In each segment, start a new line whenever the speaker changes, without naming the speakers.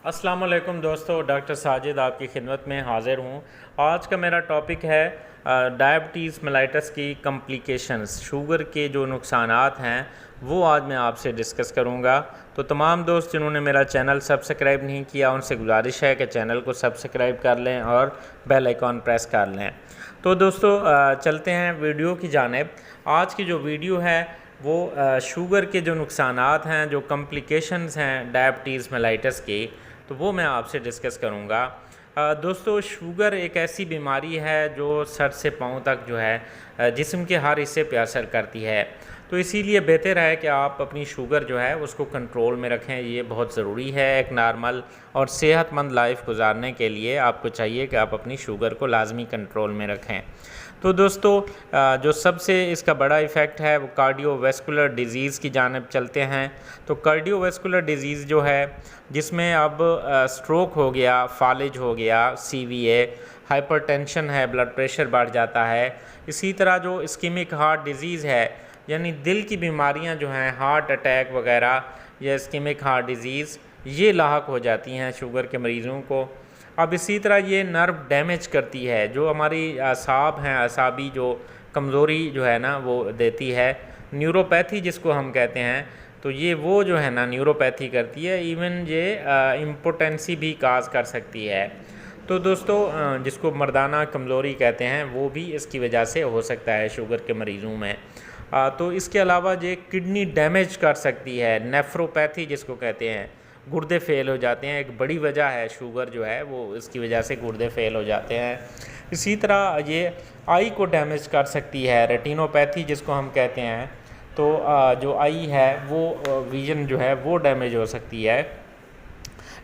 अस्सलाम वालेकुम दोस्तों, डॉक्टर साजिद आपकी खिदमत में हाज़िर हूँ। आज का मेरा टॉपिक है डायबिटीज़ मेलाइटस की कॉम्प्लिकेशंस, शुगर के जो नुकसानात हैं वो आज मैं आपसे डिस्कस करूँगा। तो तमाम दोस्त जिन्होंने मेरा चैनल सब्सक्राइब नहीं किया उनसे गुजारिश है कि चैनल को सब्सक्राइब कर लें और बेल आइकॉन प्रेस कर लें। तो दोस्तों चलते हैं वीडियो की जानिब। आज की जो वीडियो है वो शुगर के जो नुकसानात हैं, जो कॉम्प्लिकेशंस हैं डायबिटीज़ मेलाइटस की, तो वो मैं आपसे डिस्कस करूँगा। दोस्तों शुगर एक ऐसी बीमारी है जो सर से पाँव तक जो है जिस्म के हर हिस्से पे असर करती है। तो इसीलिए बेहतर है कि आप अपनी शुगर जो है उसको कंट्रोल में रखें। ये बहुत ज़रूरी है। एक नॉर्मल और सेहतमंद लाइफ गुजारने के लिए आपको चाहिए कि आप अपनी शुगर को लाजमी कंट्रोल में रखें। तो दोस्तों जो सबसे इसका बड़ा इफ़ेक्ट है वो कार्डियोवैस्कुलर डिज़ीज़ की जानिब चलते हैं। तो कार्डियोवैस्कुलर डिज़ीज़ जो है जिसमें अब स्ट्रोक हो गया, फालिज हो गया, CVA, हाइपरटेंशन है, ब्लड प्रेशर बढ़ जाता है। इसी तरह जो इस्कीमिक हार्ट डिज़ीज़ है यानी दिल की बीमारियां जो हैं, हार्ट अटैक वगैरह या इस्कीमिक हार्ट डिज़ीज़, ये लाहक हो जाती हैं शुगर के मरीज़ों को। अब इसी तरह ये नर्व डैमेज करती है, जो हमारी असाब हैं, असाबी जो कमज़ोरी जो है ना वो देती है, न्यूरोपैथी जिसको हम कहते हैं। तो ये वो जो है ना न्यूरोपैथी करती है। इवन ये इम्पोटेंसी भी काज कर सकती है। तो दोस्तों जिसको मर्दाना कमज़ोरी कहते हैं वो भी इसकी वजह से हो सकता है शुगर के मरीज़ों में। तो इसके अलावा ये किडनी डैमेज कर सकती है, नेफ्रोपैथी जिसको कहते हैं, गुर्दे फ़ेल हो जाते हैं। एक बड़ी वजह है शुगर जो है वो, इसकी वजह से गुर्दे फ़ेल हो जाते हैं। इसी तरह ये आई को डैमेज कर सकती है, रेटिनोपैथी जिसको हम कहते हैं। तो जो आई है वो विजन जो है वो डैमेज हो सकती है।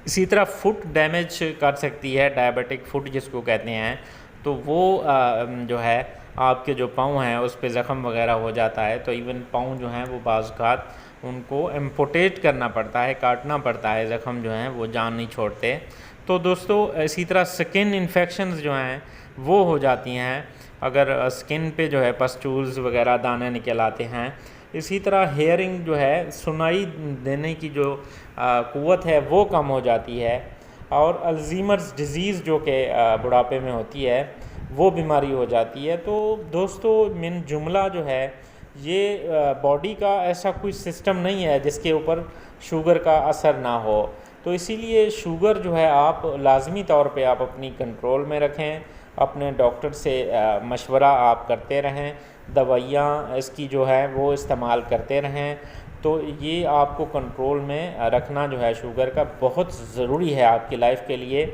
इसी तरह फुट डैमेज कर सकती है, डायबिटिक फुट जिसको कहते हैं। तो वो जो है आपके जो पाँव हैं उस पे ज़ख़म वगैरह हो जाता है। तो इवन पाँव जो हैं वो बाज़ औक़ात उनको एम्पुटेट करना पड़ता है, काटना पड़ता है, ज़ख़म जो हैं वो जान नहीं छोड़ते। तो दोस्तों इसी तरह स्किन इन्फेक्शंस जो हैं वो हो जाती हैं अगर स्किन पे जो है पस्टूल्स वगैरह दाने निकल आते हैं। इसी तरह हेयरिंग जो है, सुनाई देने की जो क़ुव्वत है वो कम हो जाती है। और अल्ज़ीमर्स डिज़ीज़ जो कि बुढ़ापे में होती है वो बीमारी हो जाती है। तो दोस्तों मिन जुमला जो है ये बॉडी का ऐसा कोई सिस्टम नहीं है जिसके ऊपर शुगर का असर ना हो। तो इसीलिए शुगर जो है आप लाज़मी तौर पे आप अपनी कंट्रोल में रखें। अपने डॉक्टर से मशवरा आप करते रहें, दवाइयाँ इसकी जो है वो इस्तेमाल करते रहें। तो ये आपको कंट्रोल में रखना जो है शुगर का बहुत ज़रूरी है, आपकी लाइफ के लिए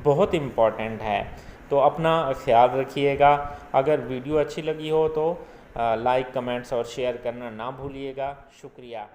बहुत इम्पॉर्टेंट है। तो अपना ख्याल रखिएगा। अगर वीडियो अच्छी लगी हो तो लाइक, कमेंट्स और शेयर करना ना भूलिएगा। शुक्रिया।